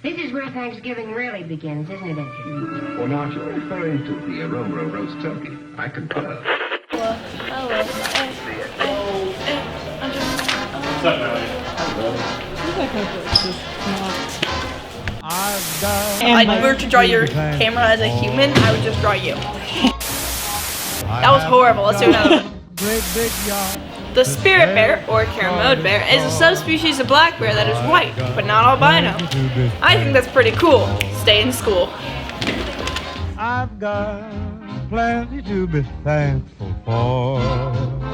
This is where Thanksgiving really begins, isn't it, Edgar? Well, now, if you're referring to the aroma of roast turkey, I concur. What's up, If I were to draw your camera as a human, I would just draw you. That was horrible. Let's do another one. The spirit bear, or Kermode bear, is a subspecies of black bear that is white, but not albino. I think that's pretty cool. Stay in school. I've got plenty to be thankful for.